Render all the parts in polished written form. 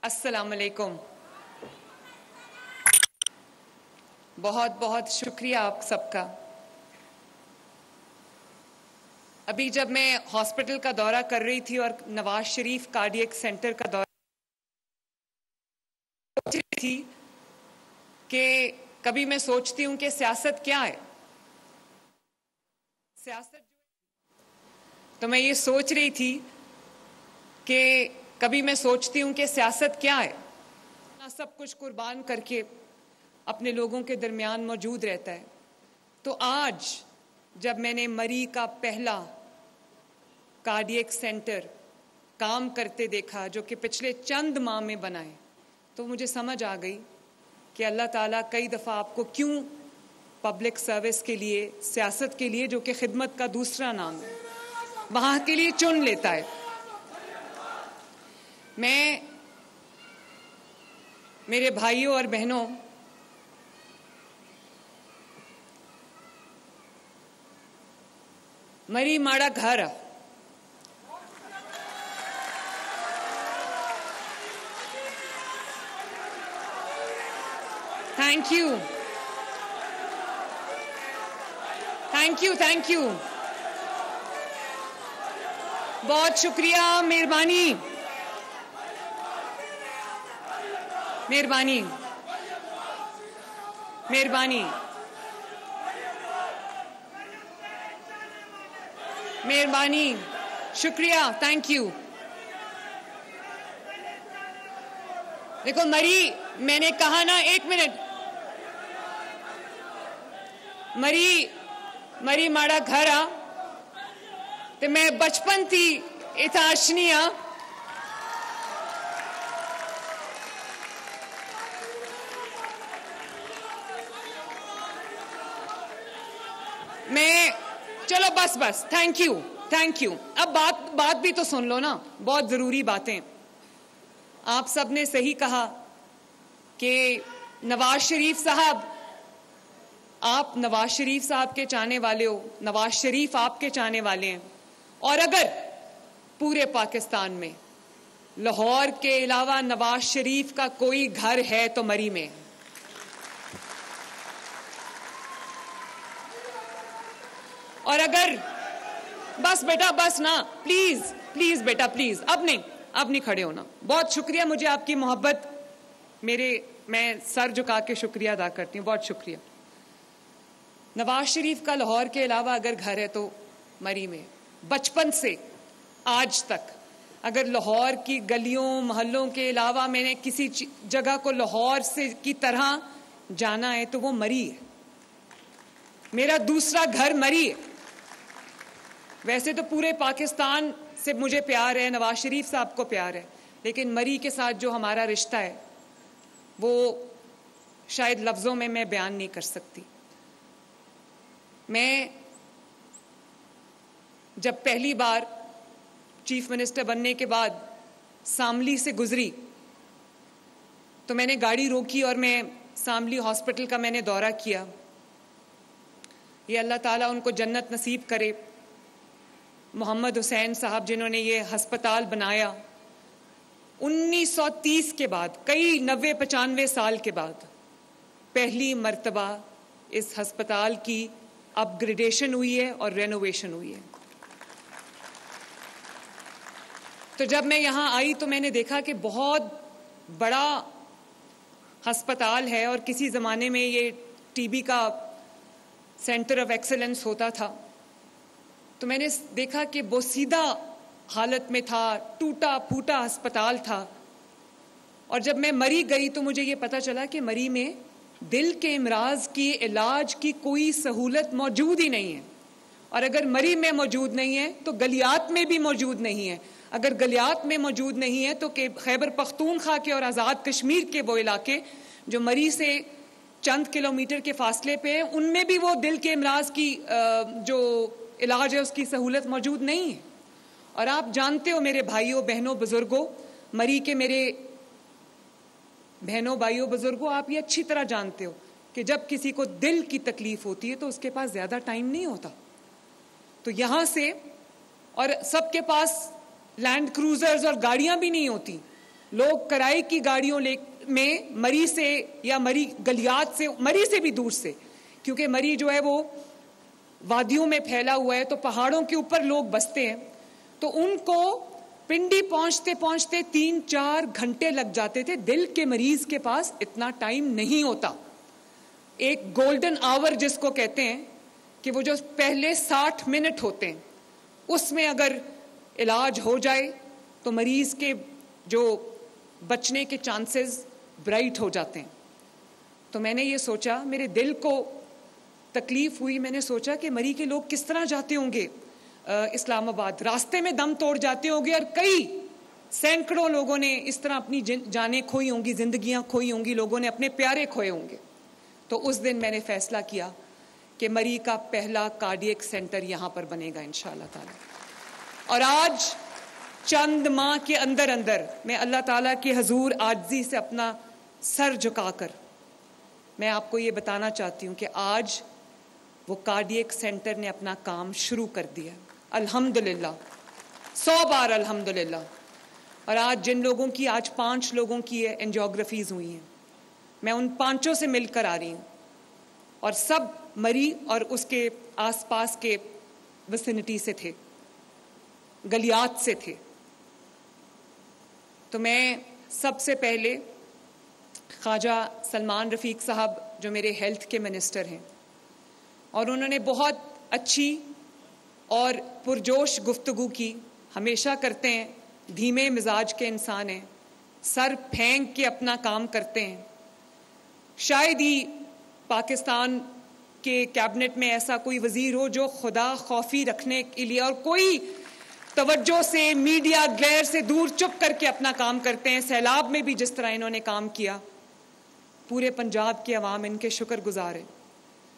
अस्सलाम वालेकुम। बहुत बहुत शुक्रिया आप सबका। अभी जब मैं हॉस्पिटल का दौरा कर रही थी और नवाज शरीफ कार्डियक सेंटर का दौरा सोच रही थी कि कभी मैं सोचती हूँ कि सियासत क्या है। सियासत तो मैं ये सोच रही थी कि कभी मैं सोचती हूँ कि सियासत क्या है। ना सब कुछ कुर्बान करके अपने लोगों के दरमियान मौजूद रहता है। तो आज जब मैंने मरी का पहला कार्डियक सेंटर काम करते देखा जो कि पिछले चंद माह में बना है, तो मुझे समझ आ गई कि अल्लाह ताला कई दफ़ा आपको क्यों पब्लिक सर्विस के लिए, सियासत के लिए जो कि खिदमत का दूसरा नाम है, वहाँ के लिए चुन लेता है। मैं मेरे भाइयों और बहनों, मरी माड़ा घर आ। Thank you, thank you, thank you, बहुत शुक्रिया, मेहरबानी, मेहरबानी, मेहरबानी, मेहरबानी, शुक्रिया, थैंक यू। देखो मरी, मैंने कहा ना, एक मिनट, मरी माड़ा घर आ ते मैं बचपन थी इत्थे आशनी आ। मैं चलो बस थैंक यू, थैंक यू। अब बात भी तो सुन लो ना, बहुत जरूरी बातें। आप सब ने सही कहा कि नवाज शरीफ साहब, आप नवाज शरीफ साहब के चाहने वाले हो, नवाज शरीफ आपके चाहने वाले हैं। और अगर पूरे पाकिस्तान में लाहौर के अलावा नवाज शरीफ का कोई घर है तो मरी में। और अगर बस बेटा, बस ना, प्लीज प्लीज बेटा, प्लीज, अब नहीं खड़े होना। बहुत शुक्रिया, मुझे आपकी मोहब्बत, मैं सर झुका के शुक्रिया अदा करती हूँ, बहुत शुक्रिया। नवाज शरीफ का लाहौर के अलावा अगर घर है तो मरी में। बचपन से आज तक अगर लाहौर की गलियों मोहल्लों के अलावा मैंने किसी जगह को लाहौर से की तरह जाना है तो वो मरी है। मेरा दूसरा घर मरी है। वैसे तो पूरे पाकिस्तान से मुझे प्यार है, नवाज शरीफ साहब को प्यार है, लेकिन मरी के साथ जो हमारा रिश्ता है वो शायद लफ्ज़ों में मैं बयान नहीं कर सकती। मैं जब पहली बार चीफ मिनिस्टर बनने के बाद शामली से गुजरी तो मैंने गाड़ी रोकी और मैं शामली हॉस्पिटल का मैंने दौरा किया। ये अल्लाह ताला उनको जन्नत नसीब करे। मोहम्मद हुसैन साहब जिन्होंने ये हस्पताल बनाया 1930 के बाद, कई 90-95 साल के बाद पहली मर्तबा इस हस्पताल की अपग्रेडेशन हुई है और रेनोवेशन हुई है। तो जब मैं यहाँ आई तो मैंने देखा कि बहुत बड़ा हस्पताल है और किसी ज़माने में ये टीबी का सेंटर ऑफ एक्सीलेंस होता था। तो मैंने देखा कि बोसीदा हालत में था, टूटा फूटा अस्पताल था। और जब मैं मरी गई तो मुझे ये पता चला कि मरी में दिल के इमराज की इलाज की कोई सहूलत मौजूद ही नहीं है। और अगर मरी में मौजूद नहीं है तो गलियात में भी मौजूद नहीं है। अगर गलियात में मौजूद नहीं है तो खैबर पख्तूनख्वा के और आज़ाद कश्मीर के वो इलाके जो मरी से चंद किलोमीटर के फासले पे हैं, उनमें भी वो दिल के इमराज की जो इलाज है उसकी सहूलत मौजूद नहीं है। और आप जानते हो मेरे भाइयों बहनों बुजुर्गों, मरी के मेरे बहनों भाइयों बुजुर्गों, आप ये अच्छी तरह जानते हो कि जब किसी को दिल की तकलीफ होती है तो उसके पास ज़्यादा टाइम नहीं होता। तो यहाँ से, और सबके पास लैंड क्रूजर्स और गाड़ियाँ भी नहीं होती, लोग किराए की गाड़ियों में मरी से या मरी गलियात से, मरी से भी दूर से, क्योंकि मरी जो है वो वादियों में फैला हुआ है, तो पहाड़ों के ऊपर लोग बसते हैं, तो उनको पिंडी पहुंचते पहुंचते 3-4 घंटे लग जाते थे। दिल के मरीज के पास इतना टाइम नहीं होता। एक गोल्डन आवर जिसको कहते हैं कि वो जो पहले 60 मिनट होते हैं उसमें अगर इलाज हो जाए तो मरीज के जो बचने के चांसेस ब्राइट हो जाते हैं। तो मैंने ये सोचा, मेरे दिल को तकलीफ हुई, मैंने सोचा कि मरी के लोग किस तरह जाते होंगे इस्लामाबाद, रास्ते में दम तोड़ जाते होंगे, और कई सैकड़ों लोगों ने इस तरह अपनी जानें खोई होंगी, जिंदगियां खोई होंगी, लोगों ने अपने प्यारे खोए होंगे। तो उस दिन मैंने फैसला किया कि मरी का पहला कार्डियक सेंटर यहां पर बनेगा इंशाअल्लाह ताला। और आज चंद माह के अंदर अंदर मैं अल्लाह ताला के हजूर आजिज़ी से अपना सर झुकाकर मैं आपको ये बताना चाहती हूँ कि आज वो कार्डियक सेंटर ने अपना काम शुरू कर दिया, अल्हम्दुलिल्लाह, 100 बार अल्हम्दुलिल्लाह। और आज जिन लोगों की, आज 5 लोगों की एंजियोग्राफीज हुई हैं, मैं उन 5 से मिलकर आ रही हूँ, और सब मरी और उसके आसपास के विसिनिटी से थे, गलियात से थे। तो मैं सबसे पहले ख्वाजा सलमान रफ़ीक साहब जो मेरे हेल्थ के मिनिस्टर हैं, और उन्होंने बहुत अच्छी और पुरजोश गुफ्तगू की, हमेशा करते हैं, धीमे मिजाज के इंसान हैं, सर फेंक के अपना काम करते हैं। शायद ही पाकिस्तान के कैबिनेट में ऐसा कोई वजीर हो जो खुदा खौफी रखने के लिए और कोई तवज्जो से, मीडिया ग्लेयर से दूर चुप करके अपना काम करते हैं। सैलाब में भी जिस तरह इन्होंने काम किया, पूरे पंजाब की आवाम इनके शुक्रगुजार है।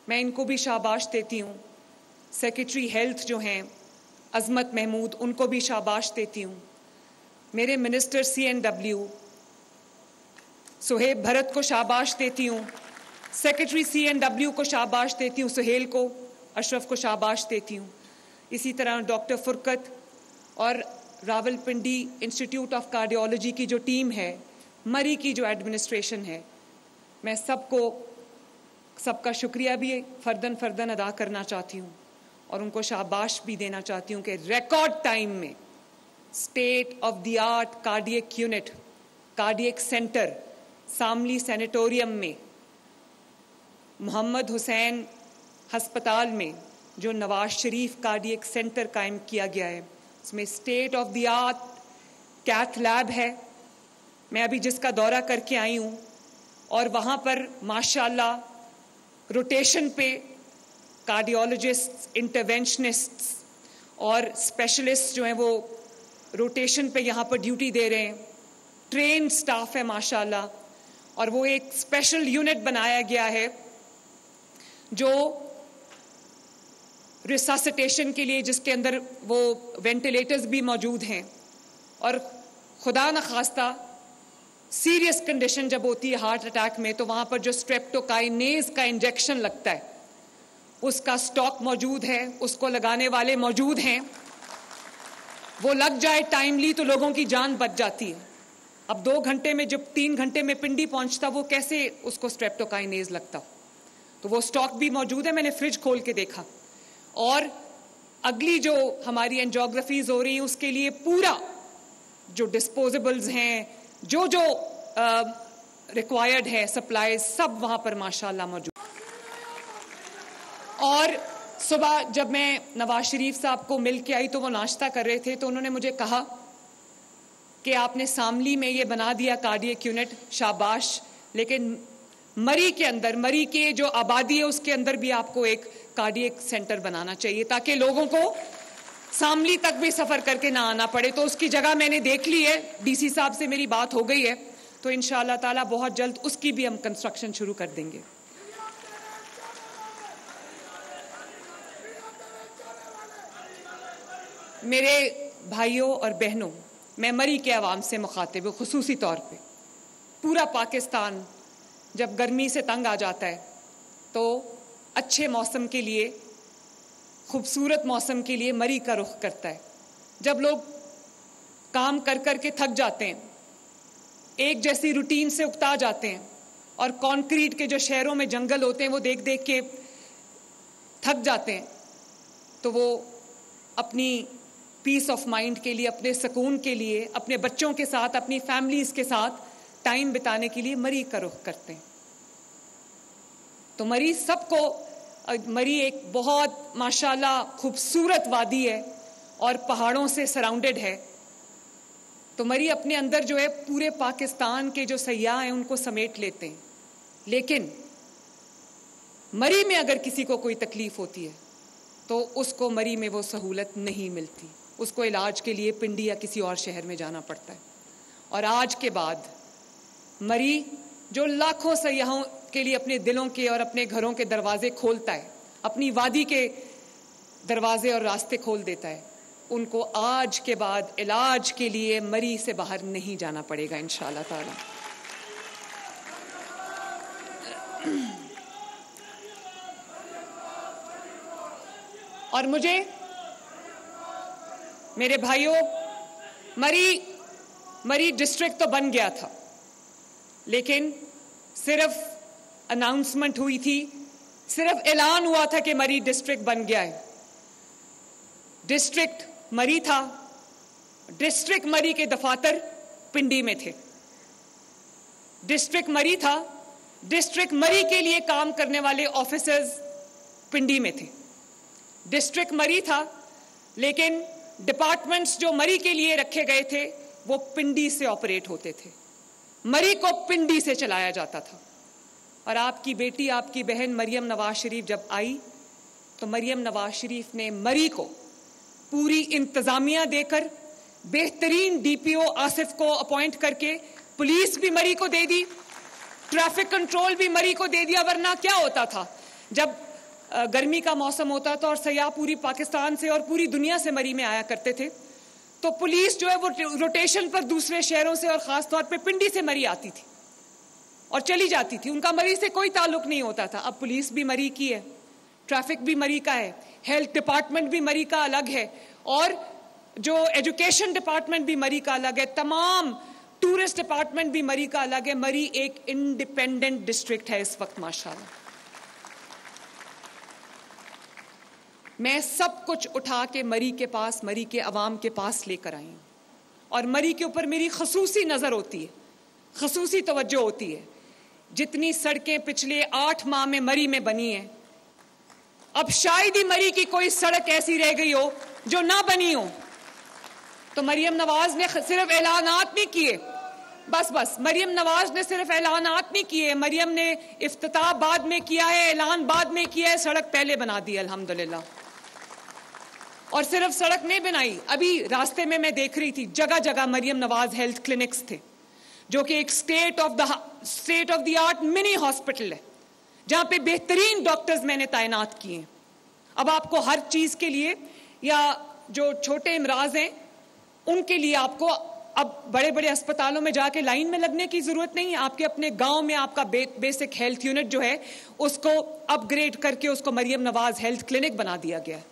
मैं इनको भी शाबाश देती हूँ। सेक्रेटरी हेल्थ जो हैं अजमत महमूद, उनको भी शाबाश देती हूँ। मेरे मिनिस्टर CNW सुहेब भरत को शाबाश देती हूँ। सेक्रेटरी CNW को शाबाश देती हूँ, सुहेल को, अशरफ को शाबाश देती हूँ। इसी तरह डॉक्टर फुरकत और रावलपिंडी इंस्टीट्यूट ऑफ कार्डियोलॉजी की जो टीम है, मरी की जो एडमिनिस्ट्रेशन है, मैं सबका शुक्रिया भी फर्दन अदा करना चाहती हूँ, और उनको शाबाश भी देना चाहती हूँ कि रिकॉर्ड टाइम में state of the art cardiac unit, cardiac centre सामली sanatorium में, मोहम्मद हुसैन हस्पताल में जो नवाज शरीफ कार्डियक सेंटर कायम किया गया है, उसमें state of the art cath lab है। मैं अभी जिसका दौरा करके आई हूँ, और वहाँ पर माशाल्लाह रोटेशन पे कार्डियोलॉजिस्ट, इंटरवेंशनिस्ट्स और स्पेशलिस्ट जो हैं वो रोटेशन पे यहाँ पर ड्यूटी दे रहे हैं। ट्रेन स्टाफ है माशाल्लाह, और वो एक स्पेशल यूनिट बनाया गया है जो रिससिटेशन के लिए, जिसके अंदर वो वेंटिलेटर्स भी मौजूद हैं, और खुदा न खास्ता सीरियस कंडीशन जब होती है हार्ट अटैक में, तो वहाँ पर जो स्ट्रेप्टोकाइनेज का इंजेक्शन लगता है उसका स्टॉक मौजूद है, उसको लगाने वाले मौजूद हैं। वो लग जाए टाइमली तो लोगों की जान बच जाती है। अब 2 घंटे में जब 3 घंटे में पिंडी पहुंचता, वो कैसे उसको स्ट्रेप्टोकाइनेज लगता। तो वो स्टॉक भी मौजूद है, मैंने फ्रिज खोल के देखा। और अगली जो हमारी एंजियोग्राफीज हो रही हैं उसके लिए पूरा जो डिस्पोजेबल्स हैं, जो रिक्वायर्ड है सप्लाई, सब वहां पर माशाल्लाह मौजूद। और सुबह जब मैं नवाज शरीफ साहब को मिल के आई तो वो नाश्ता कर रहे थे, तो उन्होंने मुझे कहा कि आपने सामली में ये बना दिया कार्डियक यूनिट, शाबाश, लेकिन मरी के अंदर, मरी के जो आबादी है उसके अंदर भी आपको एक कार्डियक सेंटर बनाना चाहिए, ताकि लोगों को सामली तक भी सफर करके ना आना पड़े। तो उसकी जगह मैंने देख ली है, DC साहब से मेरी बात हो गई है, तो इंशाअल्लाह ताला बहुत जल्द उसकी भी हम कंस्ट्रक्शन शुरू कर देंगे। मेरे भाइयों और बहनों, मैं मरी के अवाम से मुखातिब हूँ, खुसूसी तौर पे। पूरा पाकिस्तान जब गर्मी से तंग आ जाता है तो अच्छे मौसम के लिए, खूबसूरत मौसम के लिए मरी का रुख करता है। जब लोग काम कर कर के थक जाते हैं एक जैसी रूटीन से उकता जाते हैं और कंक्रीट के जो शहरों में जंगल होते हैं वो देख देख के थक जाते हैं, तो वो अपनी पीस ऑफ माइंड के लिए, अपने सुकून के लिए, अपने बच्चों के साथ, अपनी फैमिलीज के साथ टाइम बिताने के लिए मरी का रुख करते हैं। तो मरी एक बहुत माशाल्लाह खूबसूरत वादी है और पहाड़ों से सराउंडेड है। तो मरी अपने अंदर जो है पूरे पाकिस्तान के जो सयाह हैं उनको समेट लेते हैं। लेकिन मरी में अगर किसी को कोई तकलीफ होती है तो उसको मरी में वो सहूलत नहीं मिलती, उसको इलाज के लिए पिंडी या किसी और शहर में जाना पड़ता है। और आज के बाद मरी जो लाखों सयाहों के लिए अपने दिलों के और अपने घरों के दरवाजे खोलता है, अपनी वादी के दरवाजे और रास्ते खोल देता है, उनको आज के बाद इलाज के लिए मरी से बाहर नहीं जाना पड़ेगा इंशाअल्लाह ताला। और मुझे मेरे भाइयों, मरी डिस्ट्रिक्ट तो बन गया था, लेकिन सिर्फ अनाउंसमेंट हुई थी, सिर्फ ऐलान हुआ था कि मरी डिस्ट्रिक्ट बन गया है। डिस्ट्रिक्ट मरी था, डिस्ट्रिक्ट मरी के दफातर पिंडी में थे। डिस्ट्रिक्ट मरी था, डिस्ट्रिक्ट मरी के लिए काम करने वाले ऑफिसर्स पिंडी में थे। डिस्ट्रिक्ट मरी था, लेकिन डिपार्टमेंट्स जो मरी के लिए रखे गए थे वो पिंडी से ऑपरेट होते थे। मरी को पिंडी से चलाया जाता था। और आपकी बेटी, आपकी बहन मरियम नवाज शरीफ जब आई तो मरियम नवाज शरीफ ने मरी को पूरी इंतजामिया देकर, बेहतरीन डीपीओ आसिफ को अपॉइंट करके, पुलिस भी मरी को दे दी, ट्रैफिक कंट्रोल भी मरी को दे दिया। वरना क्या होता था, जब गर्मी का मौसम होता था और सयाह पूरी पाकिस्तान से और पूरी दुनिया से मरी में आया करते थे, तो पुलिस जो है वो रोटेशन पर दूसरे शहरों से और खास तौर पे पिंडी से मरी आती थी और चली जाती थी, उनका मरी से कोई ताल्लुक नहीं होता था। अब पुलिस भी मरी की है, ट्रैफिक भी मरी का है, हेल्थ डिपार्टमेंट भी मरी का अलग है और जो एजुकेशन डिपार्टमेंट भी मरी का अलग है, तमाम टूरिस्ट डिपार्टमेंट भी मरी का अलग है। मरी एक इंडिपेंडेंट डिस्ट्रिक्ट है इस वक्त माशाल्लाह। मैं सब कुछ उठा के मरी के पास, मरी के अवाम के पास लेकर आई हूं और मरी के ऊपर मेरी खसूसी नजर होती है, खसूसी तवज्जो होती है। जितनी सड़कें पिछले 8 माह में मरी में बनी हैं, अब शायद ही मरी की कोई सड़क ऐसी रह गई हो जो ना बनी हो। तो मरियम नवाज ने सिर्फ ऐलानात नहीं किए, बस मरियम नवाज ने सिर्फ ऐलानात नहीं किए, मरियम ने इफ्तिताह बाद में किया है, ऐलान बाद में किया है, सड़क पहले बना दी अल्हम्दुलिल्लाह। और सिर्फ सड़क नहीं बनाई, अभी रास्ते में मैं देख रही थी जगह जगह मरियम नवाज हेल्थ क्लिनिक्स थे, जो कि एक state of the art mini hospital है, जहां पे बेहतरीन डॉक्टर्स मैंने तैनात किए हैं। अब आपको हर चीज के लिए, या जो छोटे इमराज हैं उनके लिए, आपको अब बड़े बड़े अस्पतालों में जाके लाइन में लगने की जरूरत नहीं है। आपके अपने गांव में आपका बेसिक हेल्थ यूनिट जो है उसको अपग्रेड करके उसको मरियम नवाज हेल्थ क्लिनिक बना दिया गया है।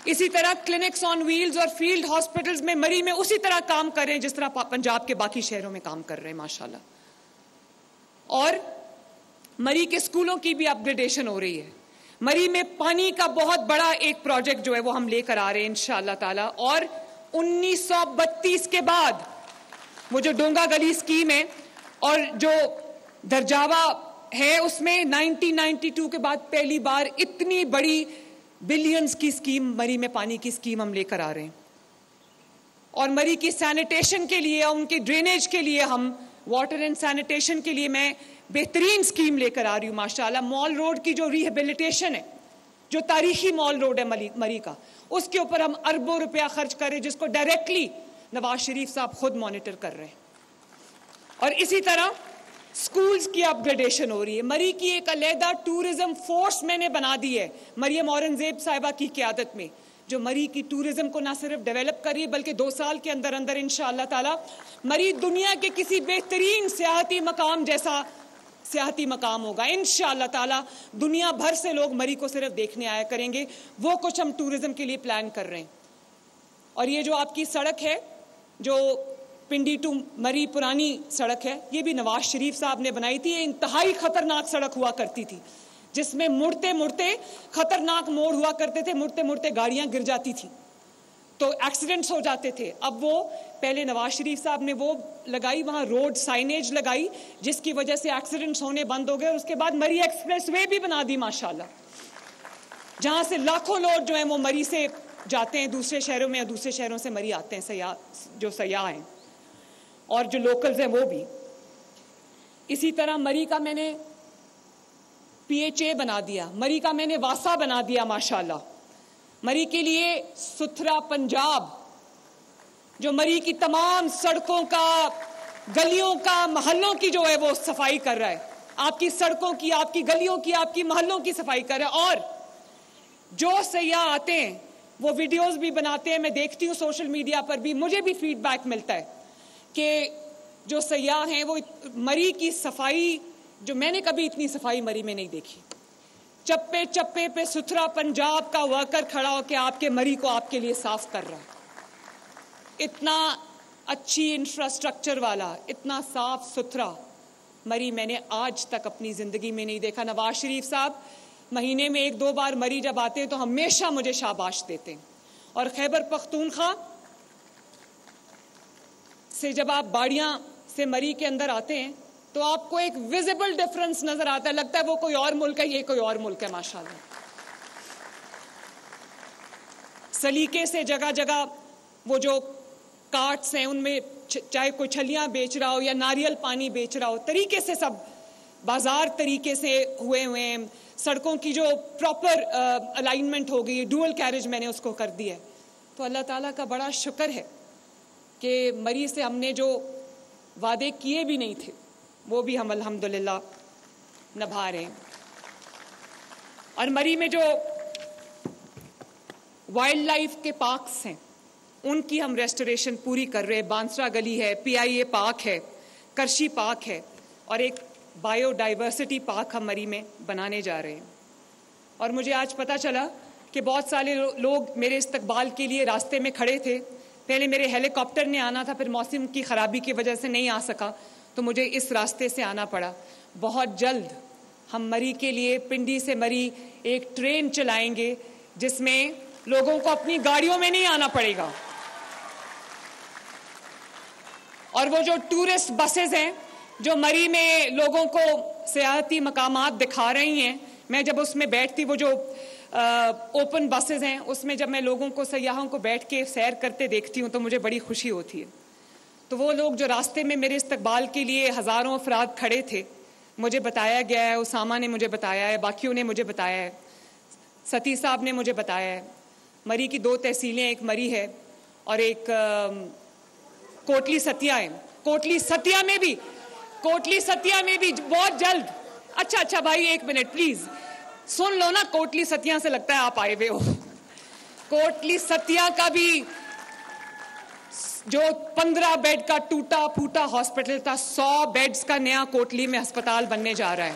इसी तरह क्लिनिक्स ऑन व्हील्स और फील्ड हॉस्पिटल्स में मरी में उसी तरह काम कर रहे हैं जिस तरह पंजाब के बाकी शहरों में काम कर रहे हैं माशाल्लाह। और मरी के स्कूलों की भी अपग्रेडेशन हो रही है। मरी में पानी का बहुत बड़ा एक प्रोजेक्ट जो है वो हम लेकर आ रहे हैं इंशाअल्लाह ताला। और 1932 के बाद वो जो डोंगा गली स्कीम है और जो दरजावा है, उसमें 1992 के बाद पहली बार इतनी बड़ी बिलियंस की स्कीम, मरी में पानी की स्कीम हम लेकर आ रहे हैं। और मरी की सैनिटेशन के लिए, उनकी ड्रेनेज के लिए, हम वाटर एंड सैनिटेशन के लिए मैं बेहतरीन स्कीम लेकर आ रही हूँ माशाल्लाह। मॉल रोड की जो रिहेबिलिटेशन है, जो तारीखी मॉल रोड है मरी का, उसके ऊपर हम अरबों रुपया खर्च करें, जिसको डायरेक्टली नवाज शरीफ साहब खुद मॉनिटर कर रहे हैं। और इसी तरह स्कूल्स की अपग्रेडेशन हो रही है। मरी की एक अलहदा टूरिज्म फोर्स मैंने बना दी है मरियम औरंगजेब साहिबा की क़यादत में, जो मरी की टूरिज्म को ना सिर्फ डेवलप कर रही है बल्कि 2 साल के अंदर अंदर इंशाअल्लाह ताला मरी दुनिया के किसी बेहतरीन सियाहती मकाम जैसा सियाहती मकाम होगा इंशाअल्लाह ताला। दुनिया भर से लोग मरी को सिर्फ देखने आया करेंगे। वो कुछ हम टूरिज्म के लिए प्लान कर रहे हैं। और ये जो आपकी सड़क है, जो पिंडी टू मरी पुरानी सड़क है, ये भी नवाज शरीफ साहब ने बनाई थी। ये इंतहाई खतरनाक सड़क हुआ करती थी, जिसमें मुड़ते मुड़ते खतरनाक मोड़ हुआ करते थे, मुड़ते मुड़ते गाड़ियां गिर जाती थी तो एक्सीडेंट्स हो जाते थे। अब वो पहले नवाज शरीफ साहब ने वो लगाई, वहां रोड साइनेज लगाई, जिसकी वजह से एक्सीडेंट्स होने बंद हो गए। और उसके बाद मरी एक्सप्रेस वे भी बना दी माशाल्लाह, जहां से लाखों लोग जो हैं वो मरी से जाते हैं दूसरे शहरों में, या दूसरे शहरों से मरी आते हैं सयाह, जो सयाह हैं और जो लोकल्स हैं वो भी। इसी तरह मरी का मैंने PHA बना दिया, मरी का मैंने वासा बना दिया माशाल्लाह। मरी के लिए सुथरा पंजाब, जो मरी की तमाम सड़कों का, गलियों का, मोहल्लों की जो है वो सफाई कर रहा है, आपकी सड़कों की, आपकी गलियों की, आपकी मोहल्लों की सफाई कर रहा है। और जो सयाह आते हैं वो वीडियोस भी बनाते हैं, मैं देखती हूँ सोशल मीडिया पर भी, मुझे भी फीडबैक मिलता है कि जो सयाह हैं वो मरी की सफाई, जो मैंने कभी इतनी सफाई मरी में नहीं देखी। चप्पे चप्पे पे सुथरा पंजाब का वर्कर खड़ा होकर आपके मरी को आपके लिए साफ कर रहा है। इतना अच्छी इंफ्रास्ट्रक्चर वाला, इतना साफ सुथरा मरी मैंने आज तक अपनी जिंदगी में नहीं देखा। नवाज शरीफ साहब महीने में 1-2 बार मरी जब आते हैं तो हमेशा मुझे शाबाश देते हैं। और खैबर पख्तूनख्वा से जब आप बाड़ियां से मरी के अंदर आते हैं तो आपको एक विजिबल डिफरेंस नजर आता है, लगता है वो कोई और मुल्क है, ये कोई और मुल्क है माशाल्लाह। सलीके से जगह जगह वो जो कार्ट्स हैं उनमें चाहे कोई छलियां बेच रहा हो या नारियल पानी बेच रहा हो, तरीके से सब बाजार तरीके से हुए हैं। सड़कों की जो प्रॉपर अलाइनमेंट हो गई है, डुअल कैरेज मैंने उसको कर दिया है। तो अल्लाह ताला का बड़ा शुक्र है कि मरी से हमने जो वादे किए भी नहीं थे वो भी हम अल्हम्दुलिल्लाह निभा रहे हैं। और मरी में जो वाइल्ड लाइफ के पार्क्स हैं उनकी हम रेस्टोरेशन पूरी कर रहे हैं। बांसरा गली है, PIA पार्क है, करशी पार्क है और एक बायोडाइवर्सिटी पार्क हम मरी में बनाने जा रहे हैं। और मुझे आज पता चला कि बहुत सारे लोग मेरे इस्तकबाल के लिए रास्ते में खड़े थे। पहले मेरे हेलीकॉप्टर ने आना था, फिर मौसम की ख़राबी की वजह से नहीं आ सका तो मुझे इस रास्ते से आना पड़ा। बहुत जल्द हम मरी के लिए, पिंडी से मरी एक ट्रेन चलाएंगे जिसमें लोगों को अपनी गाड़ियों में नहीं आना पड़ेगा। और वो जो टूरिस्ट बसेज हैं जो मरी में लोगों को सियाहती मकामात दिखा रही हैं, मैं जब उसमें बैठती, वो जो ओपन बसेज हैं उसमें जब मैं लोगों को, सयाहों को बैठ के सैर करते देखती हूँ तो मुझे बड़ी खुशी होती है। तो वो लोग जो रास्ते में मेरे इस्तकबाल के लिए हज़ारों अफराद खड़े थे, मुझे बताया गया है, उसामा ने मुझे बताया है, बाकियों ने मुझे बताया है, सती साहब ने मुझे बताया है, मरी की 2 तहसीलें, एक मरी है और एक कोटली सतिया है। कोटली सतिया में भी बहुत जल्द, अच्छा भाई 1 मिनट प्लीज सुन लो ना, कोटली सतिया से लगता है आप आए हुए हो। कोटली सतिया का भी जो 15 बेड का टूटा फूटा हॉस्पिटल था, 100 बेड्स का नया कोटली में अस्पताल बनने जा रहा है।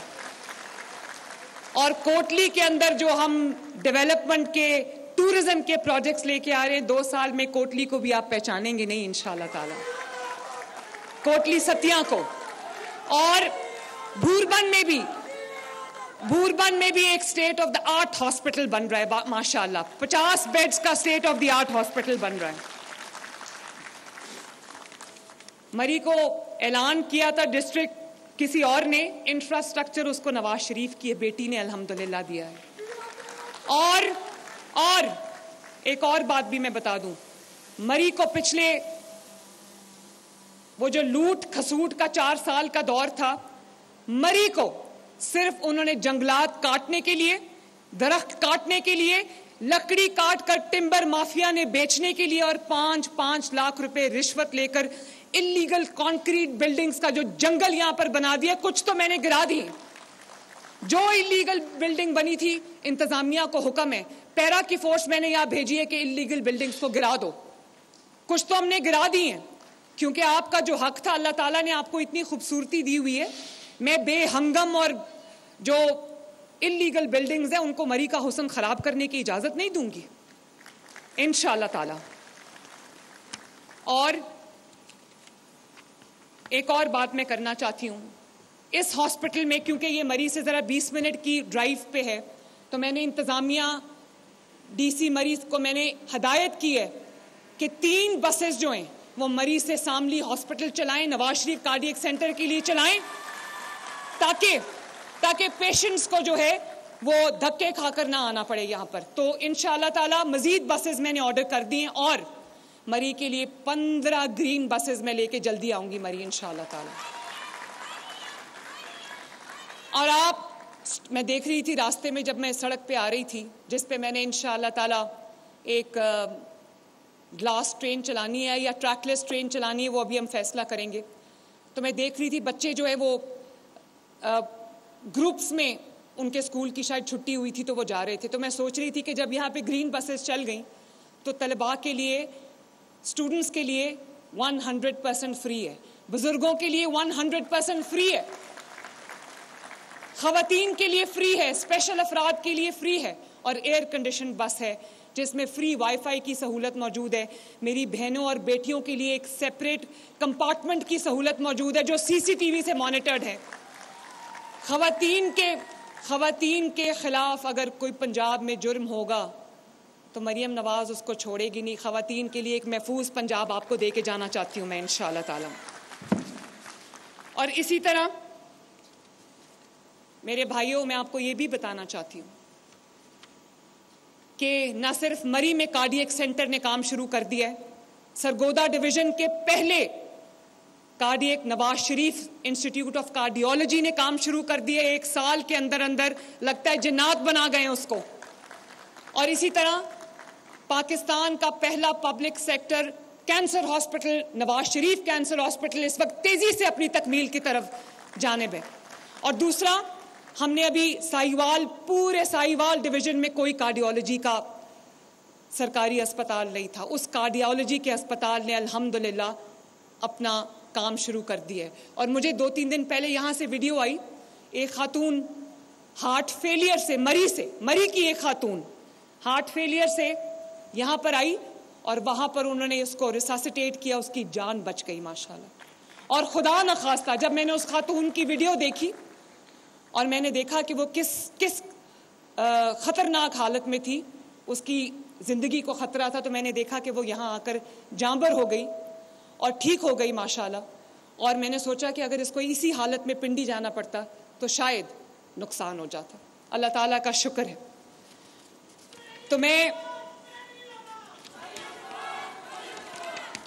और कोटली के अंदर जो हम डेवलपमेंट के, टूरिज्म के प्रोजेक्ट्स लेके आ रहे हैं, 2 साल में कोटली को भी आप पहचानेंगे नहीं इंशाल्लाह ताला, कोटली सतिया को। और भूरबन में भी एक state of the art hospital बन रहा है माशाल्लाह, 50 बेड्स का state of the art hospital बन रहा है। मरी को ऐलान किया था डिस्ट्रिक्ट किसी और ने, इंफ्रास्ट्रक्चर उसको नवाज शरीफ की बेटी ने अल्हम्दुलिल्लाह दिया है। और एक और बात भी मैं बता दूं, मरी को पिछले वो जो लूट खसूट का 4 साल का दौर था, मरी को सिर्फ उन्होंने जंगलात काटने के लिए, दरख्त काटने के लिए, लकड़ी काट कर टिम्बर माफिया ने बेचने के लिए और 5-5 लाख रुपए रिश्वत लेकर इलीगल कंक्रीट बिल्डिंग्स का जो जंगल यहां पर बना दिया। कुछ तो मैंने गिरा दी, जो इलीगल बिल्डिंग बनी थी इंतजामिया को हुक्म है, पैरा की फोर्स मैंने यहां भेजी है कि इलीगल बिल्डिंग्स को गिरा दो। कुछ तो हमने गिरा दी हैं क्योंकि आपका जो हक था, अल्लाह ताला ने आपको इतनी खूबसूरती दी हुई है। मैं बेहंगम और जो इलीगल बिल्डिंग्स हैं उनको मरी का हुस्न खराब करने की इजाजत नहीं दूंगी इंशाअल्लाह ताला। और एक और बात मैं करना चाहती हूँ, इस हॉस्पिटल में क्योंकि ये मरी से ज़रा 20 मिनट की ड्राइव पे है, तो मैंने इंतज़ामिया डीसी मरीज को मैंने हदायत की है कि 3 बसेस जो हैं वो मरी से शामली हॉस्पिटल चलाएं, नवाज शरीफ कार्डियक सेंटर के लिए चलाएं, ताकि पेशेंट्स को जो है वो धक्के खाकर ना आना पड़े यहाँ पर। तो इंशाअल्लाह ताला मजीद बसेस मैंने ऑर्डर कर दी हैं और मरी के लिए 15 ग्रीन बसेस मैं लेके जल्दी आऊंगी मरी इंशाअल्लाह ताला। और मैं देख रही थी रास्ते में जब मैं सड़क पे आ रही थी, जिस पे मैंने इंशाअल्लाह ताला एक ग्लास ट्रेन चलानी है या ट्रैकलेस ट्रेन चलानी है, वो अभी हम फैसला करेंगे। तो मैं देख रही थी बच्चे जो है वो ग्रुप्स में, उनके स्कूल की शायद छुट्टी हुई थी तो वो जा रहे थे। तो मैं सोच रही थी कि जब यहाँ पे ग्रीन बसेस चल गई तो तलबा के लिए, स्टूडेंट्स के लिए 100% फ्री है, बुजुर्गों के लिए 100% फ्री है, खवातीन के लिए फ्री है, स्पेशल अफराद के लिए फ्री है, और एयर कंडीशन बस है जिसमें फ्री वाईफाई की सहूलत मौजूद है। मेरी बहनों और बेटियों के लिए एक सेपरेट कंपार्टमेंट की सहूलत मौजूद है जो सीसीटीवी से मॉनिटर्ड है। खवातीन के खिलाफ अगर कोई पंजाब में जुर्म होगा तो मरियम नवाज उसको छोड़ेगी नहीं। खवातीन के लिए एक महफूज पंजाब आपको दे के जाना चाहती हूँ मैं इंशाअल्लाह ताला। और इसी तरह मेरे भाइयों, मैं आपको ये भी बताना चाहती हूँ कि न सिर्फ मरी में कार्डियक सेंटर ने काम शुरू कर दिया है, सरगोदा डिवीजन के पहले cardiac Nawaz Sharif institute of cardiology ने काम शुरू कर दिया। 1 साल के अंदर अंदर लगता है जिन्नात बना गए उसको। और इसी तरह पाकिस्तान का पहला public sector cancer hospital, Nawaz Sharif cancer hospital, इस वक्त तेजी से अपनी तकमील की तरफ जानिब है। और दूसरा, हमने अभी पूरे साहिवाल डिवीजन में कोई कार्डियोलॉजी का सरकारी अस्पताल नहीं था, उस कार्डियोलॉजी के अस्पताल ने अल्हम्दुलिल्लाह अपना काम शुरू कर दिया है। और मुझे 2-3 दिन पहले यहाँ से वीडियो आई, एक खातून हार्ट फेलियर से, मरी की एक खातून हार्ट फेलियर से यहाँ पर आई और वहाँ पर उन्होंने उसको रिससिटेट किया, उसकी जान बच गई माशाल्लाह। और खुदा न खास्ता जब मैंने उस खातून की वीडियो देखी और मैंने देखा कि वो किस खतरनाक हालत में थी, उसकी जिंदगी को खतरा था, तो मैंने देखा कि वो यहाँ आकर जांबर हो गई और ठीक हो गई माशाल्लाह। और मैंने सोचा कि अगर इसको इसी हालत में पिंडी जाना पड़ता तो शायद नुकसान हो जाता। अल्लाह ताला का शुक्र है। तो मैं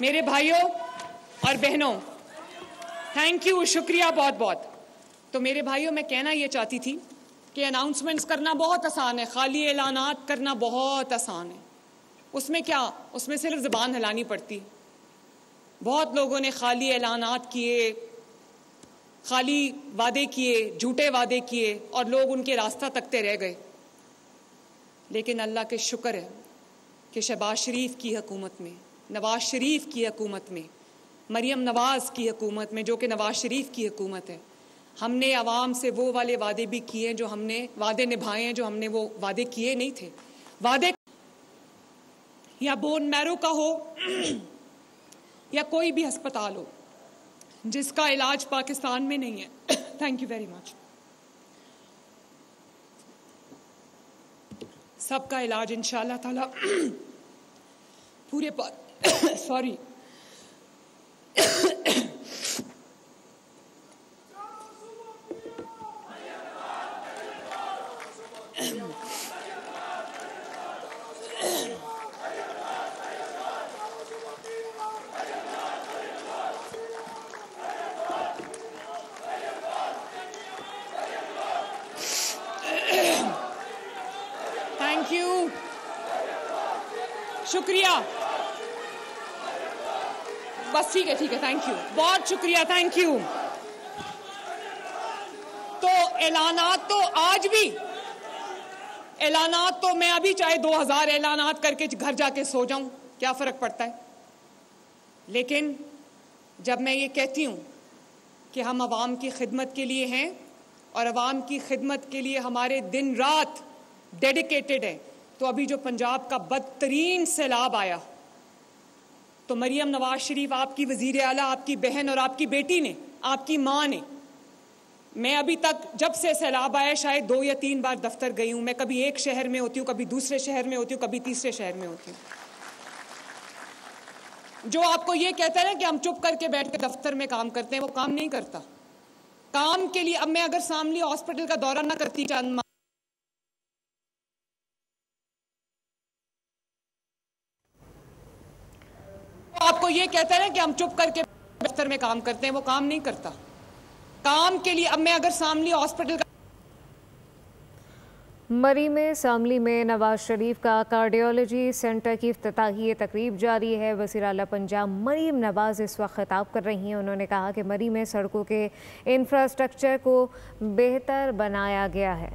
मेरे भाइयों और बहनों, थैंक यू, शुक्रिया बहुत बहुत। तो मेरे भाइयों, मैं कहना ये चाहती थी कि अनाउंसमेंट्स करना बहुत आसान है, खाली ऐलानात करना बहुत आसान है। उसमें क्या, उसमें सिर्फ ज़बान हिलानी पड़ती है। बहुत लोगों ने खाली ऐलानात किए, खाली वादे किए, झूठे वादे किए और लोग उनके रास्ता तकते रह गए। लेकिन अल्लाह के शुक्र है कि शहबाज शरीफ की हुकूमत में, नवाज शरीफ की हुकूमत में, मरियम नवाज की हुकूमत में, जो कि नवाज शरीफ की हुकूमत है, हमने आवाम से वो वाले वादे भी किए हैं, जो हमने वादे निभाए हैं, जो हमने वो वादे किए नहीं थे। वादे या बोन मैरो का हो या कोई भी अस्पताल हो जिसका इलाज पाकिस्तान में नहीं है। Thank you very much. सबका इलाज इंशाअल्लाह ताला पूरे सॉरी थैंक यू, शुक्रिया, बस ठीक है, थैंक यू, बहुत शुक्रिया, थैंक यू। तो ऐलानात तो आज भी, ऐलानात तो मैं अभी चाहे 2000 ऐलानात करके घर जाके सो जाऊं, क्या फर्क पड़ता है। लेकिन जब मैं ये कहती हूं कि हम आवाम की खिदमत के लिए हैं और आवाम की खिदमत के लिए हमारे दिन रात डेडिकेटेड है, तो अभी जो पंजाब का बदतरीन सैलाब आया, तो मरियम नवाज शरीफ, आपकी वजीर आला, आपकी बहन और आपकी बेटी ने, आपकी माँ ने, मैं अभी तक जब से सैलाब आया शायद 2 या 3 बार दफ्तर गई हूं। मैं कभी एक शहर में होती हूँ, कभी दूसरे शहर में होती हूँ, कभी तीसरे शहर में होती हूँ। जो आपको ये कहता है ना कि हम चुप करके बैठ के दफ्तर में काम करते हैं, वो काम नहीं करता। काम के लिए अब मैं अगर शामली हॉस्पिटल का दौरा ना करती चंद माह, तो आपको ये कहता है ना कि हम चुप करके दफ्तर में काम करते हैं, वो काम नहीं करता। काम के लिए अब मैं अगर शामली हॉस्पिटल का मरी में शामली में नवाज शरीफ का कार्डियोलॉजी सेंटर की इफ्तिताही तकरीब जारी है। वज़ीर आला पंजाब मरीम नवाज इस वक्त खिताब कर रही हैं। उन्होंने कहा कि मरी में सड़कों के इंफ्रास्ट्रक्चर को बेहतर बनाया गया है।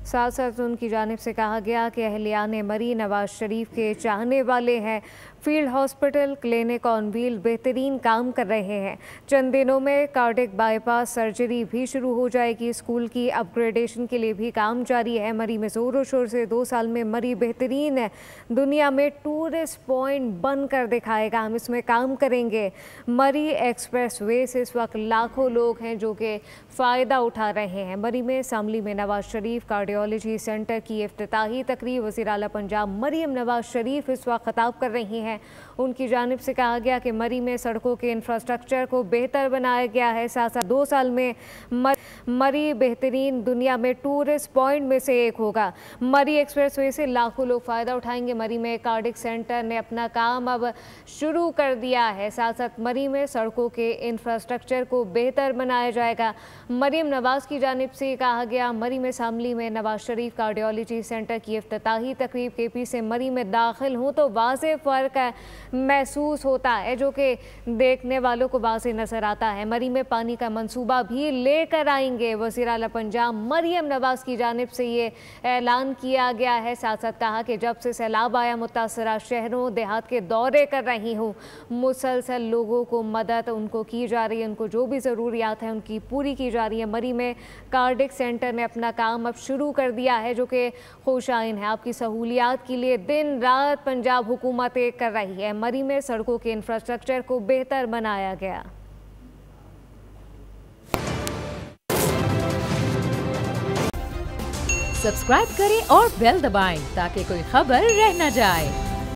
साथ साथ उनकी जानिब से कहा गया कि अहलियान मरी नवाज शरीफ के चाहने वाले हैं। Field hospital, clinic on wheel बेहतरीन काम कर रहे हैं। चंद दिनों में कार्डिक बाईपास सर्जरी भी शुरू हो जाएगी। स्कूल की अपग्रेडेशन के लिए भी काम जारी है। मरी में ज़ोरों शोर से 2 साल में मरी बेहतरीन है, दुनिया में टूरिस्ट पॉइंट बन कर दिखाएगा। हम इसमें काम करेंगे। मरी एक्सप्रेस वे से इस वक्त लाखों लोग हैं जो कि फ़ायदा उठा रहे हैं। मरी में शामली में नवाज शरीफ कार्डियोलॉजी सेंटर की इफ्तिताही तकरीब वज़ीर आला पंजाब मरियम नवाज शरीफ इस वक्त खिताब कर रही हैं। उनकी जानिब से कहा गया कि मरी में सड़कों के इंफ्रास्ट्रक्चर को बेहतर बनाया गया है। साथ साथ 2 साल में मरी बेहतरीन दुनिया में टूरिस्ट पॉइंट में से एक होगा। मरी एक्सप्रेस वे से लाखों लोग फ़ायदा उठाएंगे। मरी में कार्डिक सेंटर ने अपना काम अब शुरू कर दिया है। साथ साथ मरी में सड़कों के इंफ्रास्ट्रक्चर को बेहतर बनाया जाएगा। मरियम नवाज की जानिब से कहा गया मरी में शामली में नवाज शरीफ कार्डियोलॉजी सेंटर की इफ्तिताही तकरीब केपी से मरी में दाखिल हूँ तो वाज़ेह फ़र्क महसूस होता है जो कि देखने वालों को वाज़ेह नज़र आता है। मरी में पानी का मंसूबा भी लेकर आएंगे। वज़ीर आला पंजाब मरियम नवाज की जानिब से ये ऐलान किया गया है। साथ साथ कहा कि जब से सैलाब आया मुतासरा शहरों देहात के दौरे कर रही हूँ। मुसलसल लोगों को मदद उनको की जा रही है, उनको जो भी ज़रूरियात हैं उनकी पूरी की जा रही है। मरी में कार्डिक सेंटर ने अपना काम अब शुरू कर दिया है जो कि खुशाइन है। आपकी सहूलियात के लिए दिन रात पंजाब हुकूमत कर रही है। मरी में सड़कों के इंफ्रास्ट्रक्चर को बेहतर बनाया गया। सब्सक्राइब करें और बेल दबाएं ताकि कोई खबर रह न जाए।